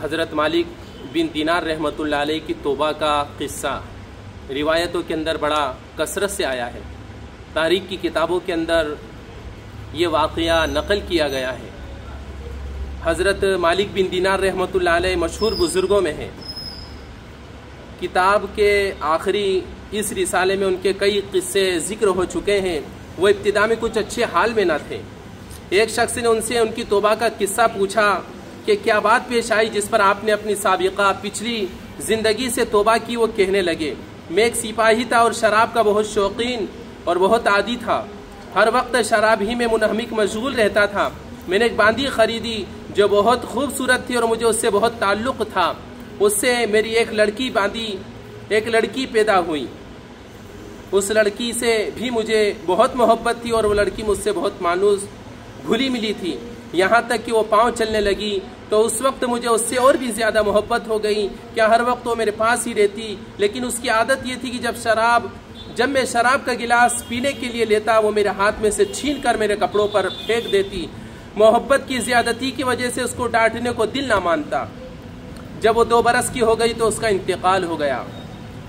حضرت مالک بن دینار رحمۃ اللہ علیہ کی توبہ کا قصہ روایتوں کے اندر بڑا کثرت سے آیا ہے. تاریخ کی کتابوں کے اندر یہ واقعہ نقل کیا گیا ہے. حضرت مالک بن دینار رحمۃ اللہ علیہ مشہور بزرگوں میں ہیں. کتاب کے آخری اس رسالے میں ان کے کئی قصے ذکر ہو چکے ہیں. وہ ابتدا میں کچھ اچھے حال میں نہ تھے. ایک شخص نے ان سے ان کی توبہ کا قصہ پوچھا کہ کیا بات پیش آئی جس پر آپ نے اپنی سابقہ پچھلی زندگی سے توبہ کی. وہ کہنے لگے میں ایک سپاہی تھا اور شراب کا بہت شوقین اور بہت عادی تھا. ہر وقت شراب ہی میں منہمک مشغول رہتا تھا. میں نے ایک باندی خریدی جو بہت خوبصورت تھی اور مجھے اس سے بہت تعلق تھا. اس سے میری ایک لڑکی پیدا ہوئی. اس لڑکی سے بھی مجھے بہت محبت تھی اور وہ لڑکی مجھ سے بہت مانوس گھلی ملی تھی. یہاں تک کہ وہ پاؤں چلنے لگی تو اس وقت مجھے اس سے اور بھی زیادہ محبت ہو گئی. کیا ہر وقت وہ میرے پاس ہی رہتی, لیکن اس کی عادت یہ تھی کہ جب میں شراب کا گلاس پینے کے لیے لیتا وہ میرے ہاتھ میں سے چھین کر میرے کپڑوں پر پھینک دیتی. محبت کی زیادتی کی وجہ سے اس کو ڈانٹنے کو دل نہ مانتا. جب وہ 2 برس کی ہو گئی تو اس کا انتقال ہو گیا.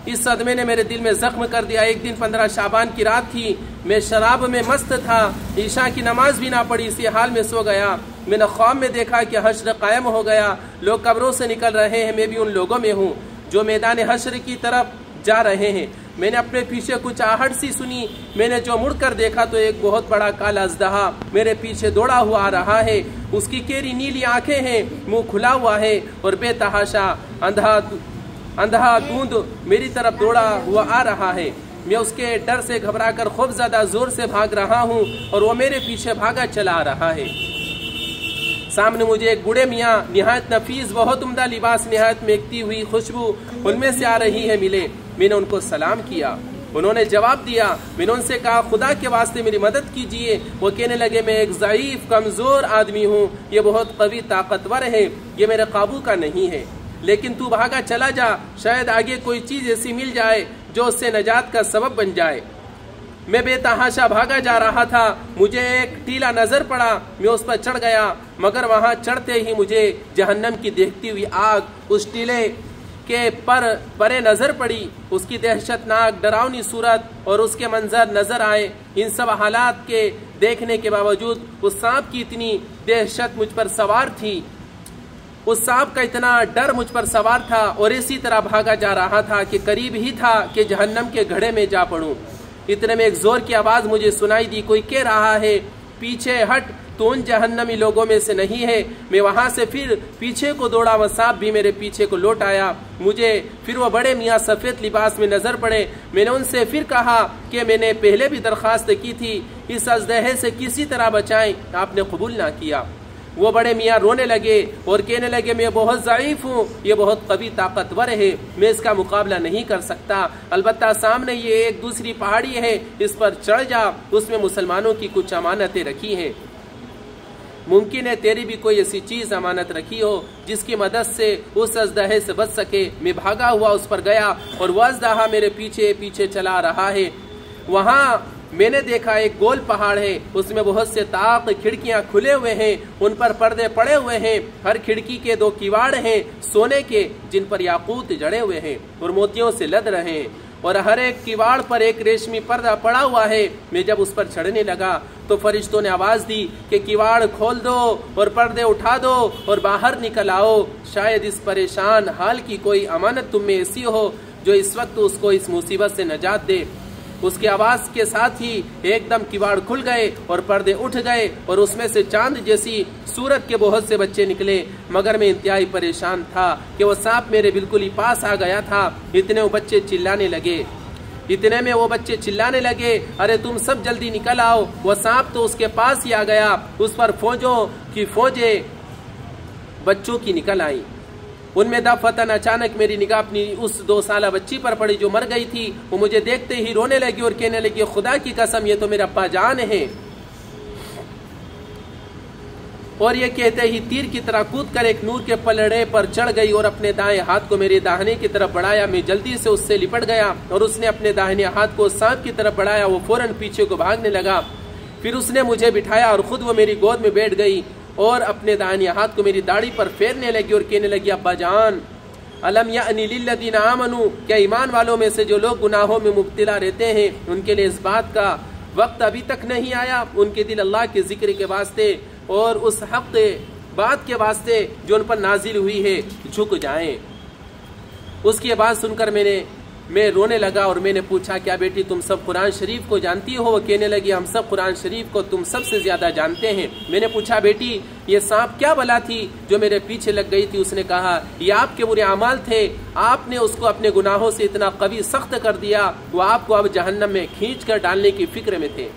اس صدمے نے میرے دل میں زخم کر دیا. ایک دن 15 شعبان کی رات تھی. میں شراب میں مست تھا. عشاء کی نماز بھی نہ پڑھی, اسی حال میں سو گیا. میں نے خواب میں دیکھا کہ حشر قائم ہو گیا. لوگ قبروں سے نکل رہے ہیں. میں بھی ان لوگوں میں ہوں جو میدان حشر کی طرف جا رہے ہیں. میں نے اپنے پیچھے کچھ آہٹ سی سنی. میں نے جو مڑ کر دیکھا تو ایک بہت بڑا کالا اژدہا میرے پیچھے دوڑا ہوا آ رہا ہے. اس کی کیری نیلی آنکھیں ہیں, منہ کھلا ہوا ہے اور بے تحاشا اندھا دھند میری طرف دوڑا ہوا آ رہا ہے. میں اس کے ڈر سے گھبرا کر خوف زدہ زور سے بھاگ رہا ہوں اور وہ میرے پیچھے بھاگا چلا آ رہا ہے. سامنے مجھے ایک بوڑھے میاں نہایت نفیس بہت عمدہ لباس نہایت مہکتی ہوئی خوشبو ان میں سے آ رہی ہے ملے. میں نے ان کو سلام کیا. انہوں نے جواب دیا. میں نے ان سے کہا خدا کے واسطے میری مدد کیجیے. وہ کہنے لگے میں ایک ضعیف کمزور آدمی ہوں. یہ بہت قوی طاقتور ہے. یہ میرے قابو کا نہیں ہے. لیکن تو بھاگا چلا جا, شاید آگے کوئی چیز ایسی مل جائے جو اس سے نجات کا سبب بن جائے. میں بے تحاشا بھاگا جا رہا تھا. مجھے ایک ٹیلا نظر پڑا. میں اس پر چڑھ گیا, مگر وہاں چڑھتے ہی مجھے جہنم کی دیکھتی ہوئی آگ اس ٹیلے کے پرے نظر پڑی. اس کی دہشت ناک ڈراؤنی صورت اور اس کے منظر نظر آئے. ان سب حالات کے دیکھنے کے باوجود اس سانپ کی اتنی دہشت مجھ پر سوار تھی, اس سانپ کا اتنا ڈر مجھ پر سوار تھا اور اسی طرح بھاگا جا رہا تھا کہ قریب ہی تھا کہ جہنم کے گڑھے میں جا پڑوں. اتنے میں ایک زور کی آواز مجھے سنائی دی. کوئی کہہ رہا ہے پیچھے ہٹ, تو ان جہنمی لوگوں میں سے نہیں ہے. میں وہاں سے پھر پیچھے کو دوڑا. وہ سانپ بھی میرے پیچھے کو لوٹ آیا. مجھے پھر وہ بڑے میاں سفید لباس میں نظر پڑے. میں نے ان سے پھر کہا کہ میں نے پہلے بھی درخواست کی تھی اس اژدہے سے کسی طرح بچائیں, آپ نے قبول نہ کیا. وہ بڑے میاں رونے لگے اور کہنے لگے میں بہت ضعیف ہوں. یہ بہت قوی طاقتور ہے. میں اس کا مقابلہ نہیں کر سکتا. البتہ سامنے یہ ایک دوسری پہاڑی ہے, اس پر چڑھ جا. اس میں مسلمانوں کی کچھ امانتیں رکھی ہیں. ممکن ہے تیری بھی کوئی ایسی چیز امانت رکھی ہو جس کی مدد سے اس اژدہے سے بچ سکے. میں بھاگا ہوا اس پر گیا اور وہ اژدہا میرے پیچھے پیچھے چلا رہا ہے. وہاں میں نے دیکھا ایک گول پہاڑ ہے. اس میں بہت سے طاق کھڑکیاں کھلے ہوئے ہیں. ان پر پردے پڑے ہوئے ہیں. ہر کھڑکی کے 2 کیواڑ ہیں سونے کے, جن پر یاقوت جڑے ہوئے ہیں اور موتیوں سے لد رہے ہیں, اور ہر ایک کیواڑ پر ایک ریشمی پردہ پڑا ہوا ہے. میں جب اس پر چڑھنے لگا تو فرشتوں نے آواز دی کہ کیواڑ کھول دو اور پردے اٹھا دو اور باہر نکل آؤ. شاید اس پریشان حال کی کوئی امانت تم میں ایسی ہو جو اس وقت اس کو اس مصیبت سے نجات دے. اس کی آواز کے ساتھ ہی ایک دم کیواڑ کھل گئے اور پردے اٹھ گئے اور اس میں سے چاند جیسی صورت کے بہت سے بچے نکلے. مگر میں انتہائی پریشان تھا کہ وہ سانپ میرے بالکل ہی پاس آ گیا تھا. اتنے وہ بچے چلانے لگے ارے تم سب جلدی نکل آؤ. وہ سانپ تو اس کے پاس ہی آ گیا. اس پر فوجوں کی فوجیں بچوں کی نکل آئیں. ان میں دفعتاً اچانک میری نگاہ اپنی اس 2 سالہ بچی پر پڑی جو مر گئی تھی. وہ مجھے دیکھتے ہی رونے لگی اور کہنے لگی خدا کی قسم یہ تو میرا ابا جان ہے. اور یہ کہتے ہی تیر کی طرح کود کر ایک نور کے پلڑے پر چڑھ گئی اور اپنے دائیں ہاتھ کو میرے داہنے کی طرف بڑھایا. میں جلدی سے اس سے لپٹ گیا اور اس نے اپنے داہنے ہاتھ کو سانپ کی طرف بڑھایا. وہ فوراً پیچھے کو بھاگنے لگا. پھر اس نے مجھے بٹھایا اور خود وہ میری گود میں بیٹھ گئی اور اپنے دائیں ہاتھ کو میری داڑھی پر پھیرنے لگی اور کہنے لگی ابا جان الم یعنی للذین آمنوا، کیا ایمان والوں میں سے جو لوگ گناہوں میں مبتلا رہتے ہیں ان کے لیے اس بات کا وقت ابھی تک نہیں آیا ان کے دل اللہ کے ذکر کے واسطے اور اس حق بات کے واسطے جو ان پر نازل ہوئی ہے جھک جائیں۔ اس کی بات سن کر میں رونے لگا اور میں نے پوچھا کیا بیٹی تم سب قرآن شریف کو جانتی ہو؟ وہ کہنے لگی ہم سب قرآن شریف کو تم سب سے زیادہ جانتے ہیں۔ میں نے پوچھا بیٹی یہ سانپ کیا بلا تھی جو میرے پیچھے لگ گئی تھی؟ اس نے کہا یہ آپ کے برے اعمال تھے، آپ نے اس کو اپنے گناہوں سے اتنا قوی سخت کر دیا وہ آپ کو اب جہنم میں کھینچ کر ڈالنے کی فکر میں تھے۔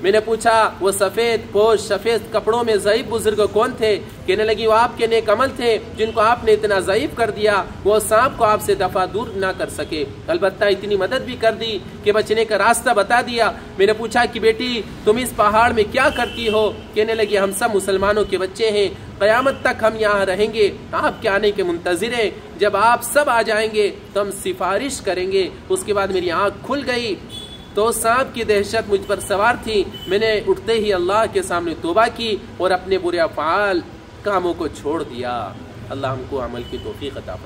میں نے پوچھا وہ سفید پوش سفید کپڑوں میں ضعیف بزرگ کون تھے؟ کہنے لگی وہ آپ کے نیک عمل تھے جن کو آپ نے اتنا ضعیف کر دیا وہ سانپ کو آپ سے دفع دور نہ کر سکے، البتہ اتنی مدد بھی کر دی کہ بچنے کا راستہ بتا دیا۔ میں نے پوچھا کہ بیٹی تم اس پہاڑ میں کیا کرتی ہو؟ کہنے لگی ہم سب مسلمانوں کے بچے ہیں، قیامت تک ہم یہاں رہیں گے، آپ کے آنے کے منتظر ہیں، جب آپ سب آ جائیں گے تو ہم سفارش کریں گے۔ اس کے بعد میری آنکھ کھل گئی تو سانپ کی دہشت مجھ پر سوار تھی، میں نے اٹھتے ہی اللہ کے سامنے توبہ کی اور اپنے برے افعال کاموں کو چھوڑ دیا۔ اللہ ہم کو عمل کی توفیق عطا فرمائے۔